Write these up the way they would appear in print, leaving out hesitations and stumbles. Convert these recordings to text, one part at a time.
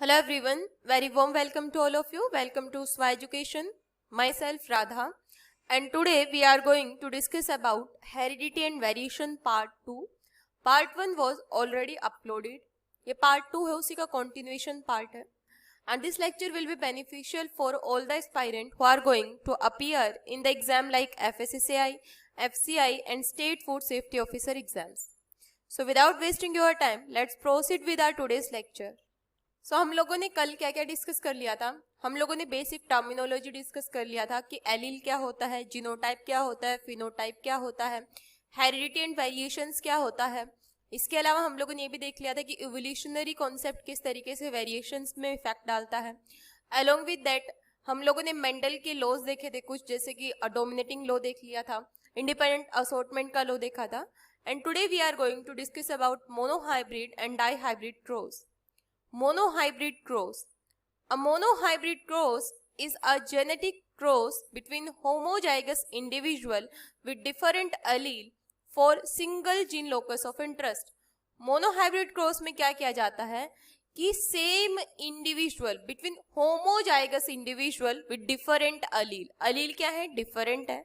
Hello everyone, very warm welcome to all of you. Welcome to SWA Education. Myself Radha, and today we are going to discuss about heredity and variation part 2. Part 1 was already uploaded. ये part 2 है, उसी का continuation part है. And this lecture will be beneficial for all the aspirant who are going to appear in the exam like FSSAI, FCI and State Food Safety Officer exams. So without wasting your time, let's proceed with our today's lecture. हम लोगों ने कल क्या क्या discuss कर लिया था. हम लोगों ने बेसिक टर्मिनोलॉजी डिस्कस कर लिया था कि एलील क्या होता है, जीनोटाइप क्या होता है, फिनोटाइप क्या होता है, हेरिडिटी एंड वेरिएशंस क्या होता है. इसके अलावा हम लोगों ने ये भी देख लिया था कि इवोल्यूशनरी कॉन्सेप्ट किस तरीके से वेरिएशंस में इफेक्ट डालता है. अलोंग विद दैट हम लोगों ने मेंडल के लॉज देखे थे कुछ, जैसे कि डोमिनेटिंग लॉ देख लिया था, इंडिपेंडेंट असॉर्टमेंट का लॉ देखा था. And today we are going to discuss about monohybrid and dihybrid cross. Monohybrid cross. A monohybrid cross is a genetic cross between homozygous individual with different allele for single gene locus of interest. Monohybrid cross में क्या किया जाता है कि same individual between homozygous individual with different allele. allele क्या है? different है.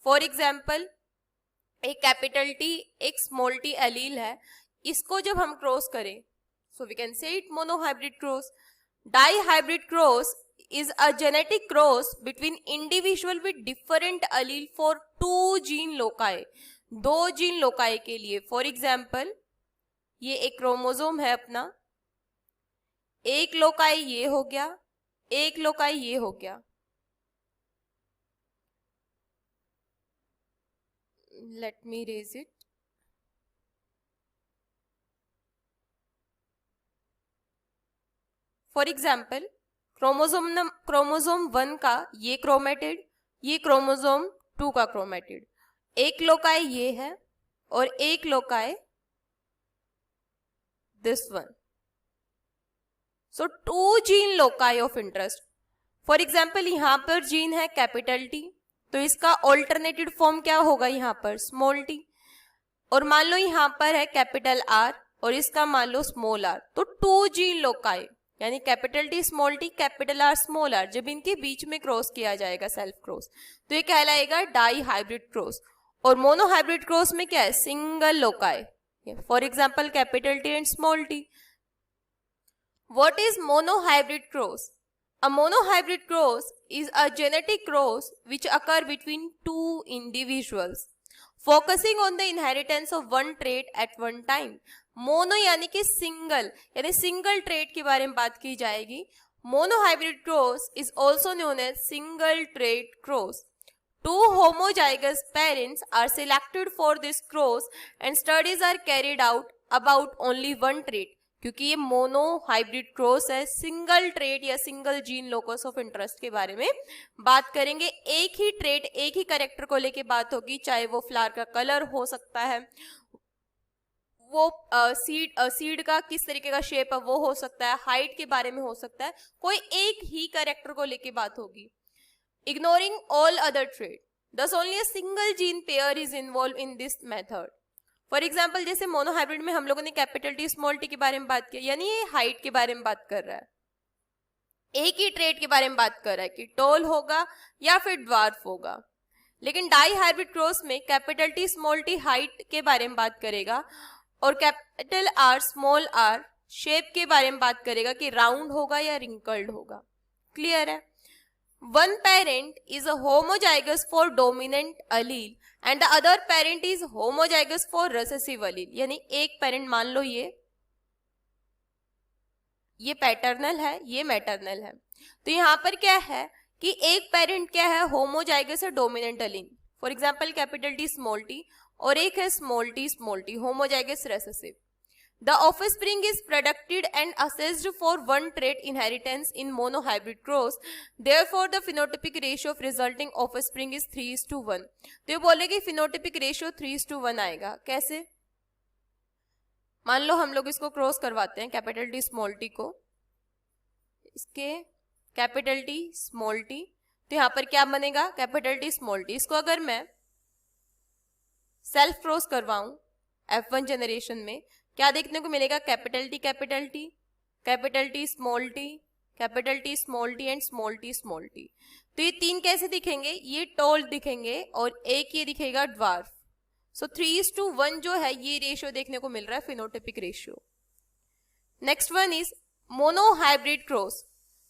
For example, एक कैपिटल T एक स्मॉल t allele है, इसको जब हम क्रॉस करें, so we can say it monohybrid cross. Dihybrid cross is a genetic cross between individual with different allele for two gene loci. दो gene loci के लिए. फॉर एग्जाम्पल, ये एक क्रोमोसोम है अपना, एक लोकाई ये हो गया, एक लोकाई ये हो गया. Let me raise it. For example, chromosome 1 का ये क्रोमेटिड, ये क्रोमोसोम 2 का क्रोमेटिड. एक लोकाई ये है और एक loci this one. So two gene loci of interest. For example, यहां पर जीन है कैपिटल टी, तो इसका ऑल्टरनेटेड फॉर्म क्या होगा यहाँ पर? Small T. और मान लो यहां पर है कैपिटल आर और इसका मान लो स्मॉल आर, तो टू जीन लोकाई यानी capital T small T capital R small R, जब इनके बीच में क्रॉस किया जाएगा सेल्फ क्रॉस, तो ये कहलाएगा डाई हाइब्रिड क्रॉस. और मोनोहाइब्रिड क्रॉस में क्या है? Single loci. For example capital T and small T. What is monohybrid cross? A monohybrid cross is a genetic cross which occur between two individuals focusing on the inheritance of one trait at one time. Mono यानी कि single, यानी single trait के बारे में बात की जाएगी. Monohybrid cross is also known as single trait cross. Two homozygous parents are selected for this cross and studies are carried out about only one trait. क्योंकि ये मोनोहाइब्रिड क्रॉस है, सिंगल ट्रेट या single gene locus of interest के बारे में बात करेंगे. एक ही ट्रेट एक ही कैरेक्टर को लेके बात होगी, चाहे वो फ्लावर का कलर हो सकता है, वो सीड का किस तरीके का शेप है वो हो सकता है, हाइट के बारे में हो सकता है, कोई एक ही कैरेक्टर को लेके बात होगी. Ignoring all other trait, thus only a single gene pair is involved in this method. For example, जैसे मोनोहाइब्रिड में हम लोगों ने कैपिटल टी स्मॉल टी के बारे में बात की, यानी ये हाइट के बारे में बात कर रहा है, एक ही ट्रेट के बारे में बात कर रहा है कि टॉल होगा या फिर ड्वार्फ होगा. लेकिन डाई हाइब्रिड क्रॉस में capital T small T height के बारे में बात करेगा और capital R small R shape के बारे में बात करेगा कि राउंड होगा या रिंकल्ड होगा. क्लियर है? One parent is a homozygous for dominant allele and the other parent is homozygous for recessive allele. यानी एक पेरेंट, मान लो ये पैटर्नल है, ये मैटरनल है, तो यहाँ पर क्या है कि एक पेरेंट क्या है? होमोजाइगस है dominant Aleel. For example capital T small T, और एक है small T homozygous recessive. The offspring is predicted and assessed for one trait inheritance in monohybrid cross. Therefore, the phenotypic ratio of resulting offspring is 3:1. तो ये बोले कि phenotypic ratio 3:1 आएगा. कैसे? मान लो हम लोग इसको क्रॉस करवाते हैं, कैपिटल टी स्मॉल टी को, इसके कैपिटल टी स्मॉल टी, तो यहाँ पर क्या बनेगा? Capital T small T. इसको अगर मैं सेल्फ क्रॉस करवाऊं F1 जनरेशन में, क्या देखने को मिलेगा? Capital T capital T small T, capital T small T and small T small T. तो ये तीन कैसे दिखेंगे? ये टॉल दिखेंगे और एक ये दिखेगा ड्वार्फ। सो 3:1 जो है ये रेशियो देखने को मिल रहा है phenotypic ratio. Next one is monohybrid cross.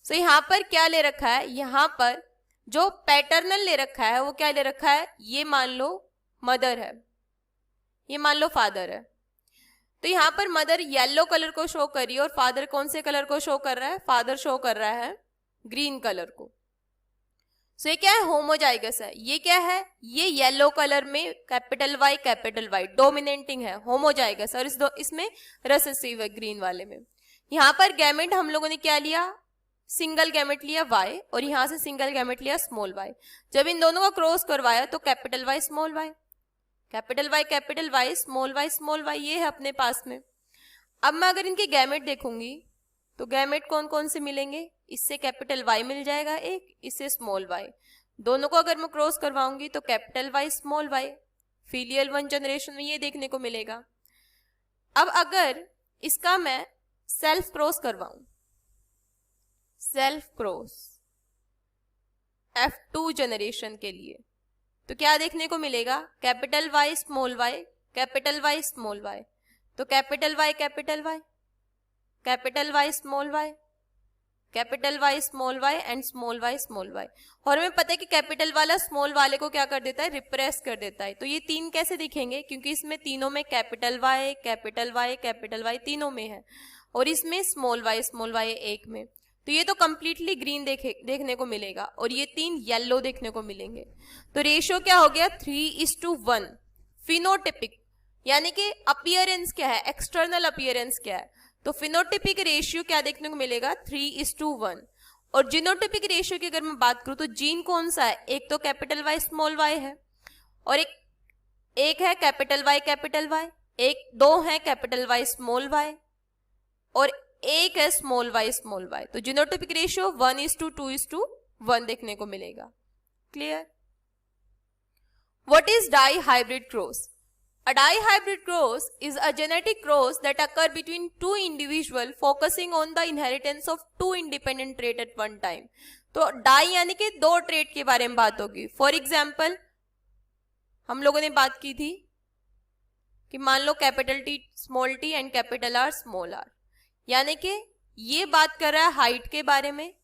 So यहाँ पर क्या ले रखा है? यहाँ पर जो पैटर्नल ले रखा है वो क्या ले रखा है? ये मान लो मदर है, ये मान लो फादर है। तो यहाँ पर मदर येलो कलर को शो कर रही है और फादर कौन से कलर को शो कर रहा है? फादर शो कर रहा है ग्रीन कलर को। सो ये क्या है? होमोजाइगस है। ये क्या है? ये येलो कलर में कैपिटल वाई डोमिनेटिंग है, होमोजाइगस। और इसमें रिसेसिव है ग्रीन वाले में। यहाँ पर गैमेट हम लोगों ने क्या लिया? सिंगल गैमेट लिया y और यहां से सिंगल गैमेट लिया स्मॉल y। जब इन दोनों का क्रॉस करवाया तो capital Y small y, capital Y small y ये है अपने पास में। अब मैं अगर इनके गैमेट देखूंगी तो गैमेट कौन कौन से मिलेंगे? इससे कैपिटल Y मिल जाएगा एक, इससे स्मॉल y। दोनों को अगर मैं क्रॉस करवाऊंगी तो capital Y small y, filial 1 generation में ये देखने को मिलेगा। अब अगर इसका मैं सेल्फ क्रॉस करवाऊं, सेल्फ क्रॉस F2 जनरेशन के लिए, तो क्या देखने को मिलेगा? Capital Y small y, capital Y small y। तो capital Y capital Y, capital Y small y, capital Y small y एंड स्मॉल y स्मॉल y। और हमें पता है कि कैपिटल वाला स्मॉल वाले को क्या कर देता है? रिप्रेस कर देता है। तो ये तीन कैसे दिखेंगे? क्योंकि इसमें तीनों में capital Y capital Y capital Y तीनों में है और इसमें स्मॉल y एक में। तो ये तो कंप्लीटली ग्रीन देखने को मिलेगा और ये तीन येलो देखने को मिलेंगे। तो रेशियो क्या हो गया? 3:1। फिनोटिपिक यानी कि अपीयरेंस क्या है? एक्सटर्नल अपीयरेंस क्या है? तो फिनोटिपिक रेशियो क्या देखने को मिलेगा? 3:1। और जीनोटिपिक रेशियो की अगर मैं बात करूं तो जीन कौन सा है? एक तो कैपिटल Y स्मॉल y है और एक है कैपिटल Y, एक दो है कैपिटल Y स्मॉल y और एक है स्मॉल y। तो जीनोटिपिक रेशियो 1:2:1 देखने को मिलेगा। Clear? What is dihybrid cross? A dihybrid cross is a genetic cross that occur between two individuals focusing on the inheritance of two independent traits at one time. तो die यानी कि दो trait के बारे में बात होगी। For example हम लोगों ने बात की थी कि मान लो capital T small t and capital R small r, यानी कि ये बात कर रहा है हाइट के बारे में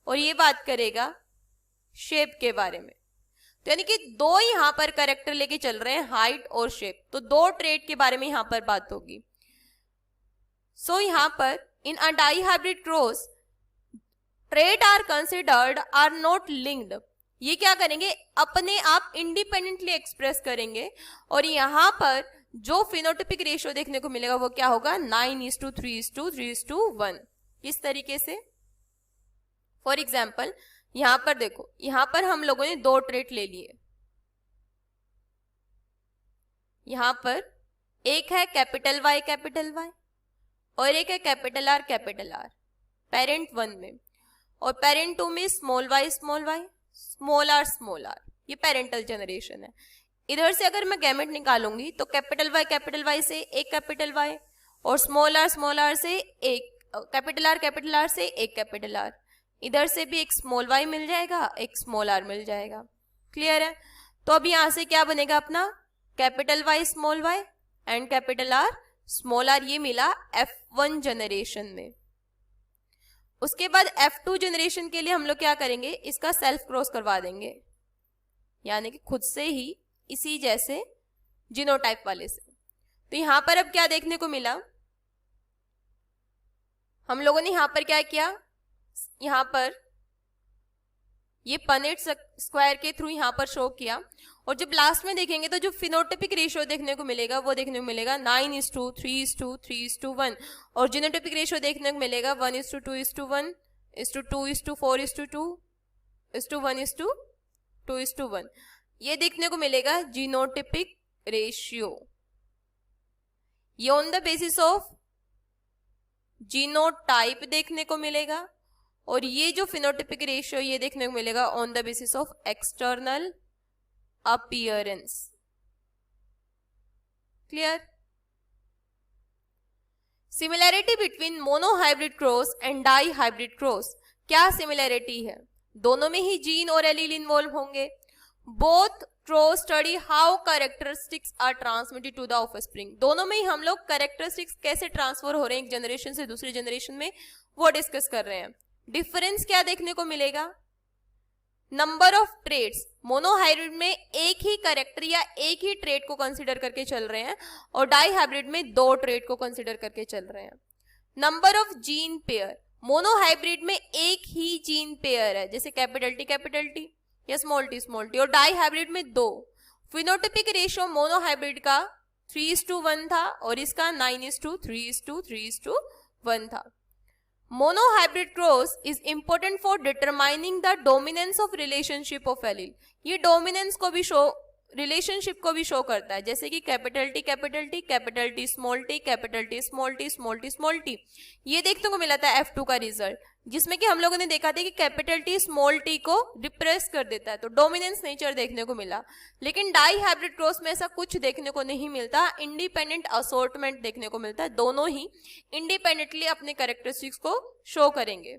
और ये बात करेगा शेप के बारे में। तो यानी कि दो यहां पर कैरेक्टर लेके चल रहे हैं, हाइट और शेप। तो दो ट्रेट के बारे में यहां पर बात होगी। सो यहां पर in a dihybrid cross trait are considered are not linked. ये क्या करेंगे? अपने आप इंडिपेंडेंटली एक्सप्रेस करेंगे और यहां पर जो फिनोटिपिक रेशियो देखने को मिलेगा वो क्या होगा? 9:3:3:1। किस तरीके से? फॉर एग्जाम्पल यहां पर देखो, यहां पर हम लोगों ने दो ट्रेट ले लिए। यहां पर एक है कैपिटल Y और एक है कैपिटल R पेरेंट 1 में, और पेरेंट 2 में स्मॉल y स्मॉल r। ये पेरेंटल जनरेशन है। इधर से अगर मैं गैमेट निकालूंगी तो कैपिटल Y से एक कैपिटल Y और स्मॉल r से एक कैपिटल R से एक कैपिटल R। इधर से भी एक स्मॉल y मिल जाएगा, एक स्मॉल r मिल जाएगा। क्लियर है? तो अब यहां से क्या बनेगा अपना? Capital Y small y and capital R small r। ये मिला F1 जनरेशन में। उसके बाद F2 जनरेशन के लिए हम लोग क्या करेंगे? इसका सेल्फ क्रॉस करवा देंगे, यानी कि खुद से ही इसी जैसे जीनोटाइप वाले से। तो यहां पर अब क्या देखने को मिला? हम लोगों ने यहां पर क्या किया? यहां पर ये पनेट स्क्वायर के थ्रू यहां पर शो किया और जब लास्ट में देखेंगे तो जो फिनोटिपिक रेशियो देखने को मिलेगा वो देखने को मिलेगा 9:3:3:1 और जीनोटिपिक रेशियो देखने को मिलेगा 1:2:1:2:4:2:1:1। ये देखने को मिलेगा जीनोटिपिक रेशियो। ये on the basis of genotype देखने को मिलेगा और ये जो फिनोटिपिक रेशियो ये देखने को मिलेगा on the basis of external appearance. Clear? Similarity between monohybrid cross and dihybrid cross, क्या सिमिलैरिटी है? दोनों में ही जीन और एलील इन्वॉल्व होंगे। Both cross study how characteristics are transmitted to the offspring, दोनों में ही हम लोग कैरेक्टरिस्टिक्स कैसे ट्रांसफर हो रहे हैं एक जनरेशन से दूसरी जनरेशन में, वो डिस्कस कर रहे हैं। डिफरेंस क्या देखने को मिलेगा? नंबर ऑफ ट्रेड्स, मोनोहाइब्रिड में एक ही कैरेक्टर या एक ही ट्रेड को कंसीडर करके चल रहे हैं और डाई हाइब्रिड में दो ट्रेड को कंसीडर करके चल रहे हैं। Number of gene pair, monohybrid में एक ही जीन पेयर है, जैसे कैपिटल टी या स्मॉल टी, और डाई हाइब्रिड में दो। फिनोटाइपिक रेशियो मोनोहाइब्रिड का 3:1 था और इसका 9:3:3:1 था। Monohybrid cross is important for determining the dominance of relationship of allele, ये डोमिनेंस को भी रिलेशनशिप को भी शो करता है, जैसे कि capital T, small T, small T. ये देखने को मिला था F2 का रिजल्ट, जिसमें कि हम लोगों ने देखा था कि कैपिटल टी स्मॉल टी को रिप्रेस कर देता है, तो डोमिनेंस नेचर देखने को मिला। लेकिन डाई हाइब्रिड क्रॉस में ऐसा कुछ देखने को नहीं मिलता, इंडिपेंडेंट असॉर्टमेंट देखने को मिलता है, दोनों ही इंडिपेंडेंटली अपने कैरेक्टरिस्टिक्स को शो करेंगे।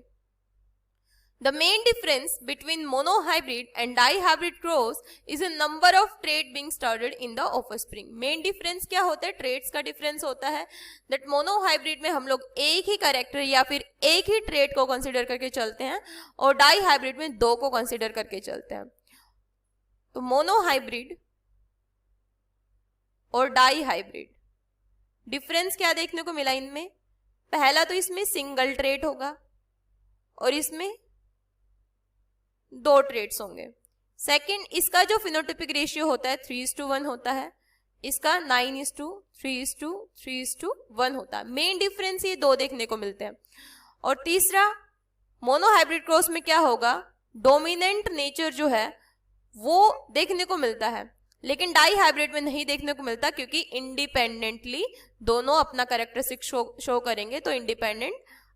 The main difference between monohybrid and dihybrid cross is a number of trait being studied in the offspring. Main difference क्या होता है? traits का difference होता है that monohybrid में हम लोग एक ही कैरेक्टर या फिर एक ही trait को कंसिडर करके चलते हैं और dihybrid में दो को कंसिडर करके चलते हैं। तो monohybrid और dihybrid डिफरेंस क्या देखने को मिला इनमें? पहला तो इसमें सिंगल ट्रेट होगा और इसमें दो ट्रेट्स होंगे। सेकंड, इसका जो फिनोटाइपिक रेशियो होता है 3:1 होता है, इसका 9:3:3:1 होता है। मेन डिफरेंस ये दो देखने को मिलते हैं। और तीसरा, मोनोहाइब्रिड क्रॉस में क्या होगा? डोमिनेंट नेचर जो है वो देखने को मिलता है, लेकिन डाई हाइब्रिड में नहीं देखने को मिलता, क्योंकि इंडिपेंडेंटली दोनों अपना कैरेक्टरिस्टिक शो करेंगे, तो इंडिपेंडेंट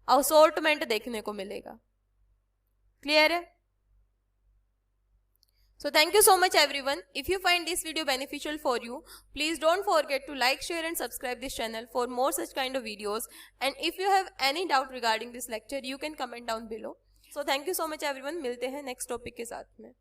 असॉर्टमेंट देखने को मिलेगा। क्लियर है? So thank you so much everyone. If you find this video beneficial for you, please don't forget to like, share and subscribe this channel for more such kind of videos. And if you have any doubt regarding this lecture, you can comment down below. So thank you so much everyone. मिलते हैं next topic के साथ में.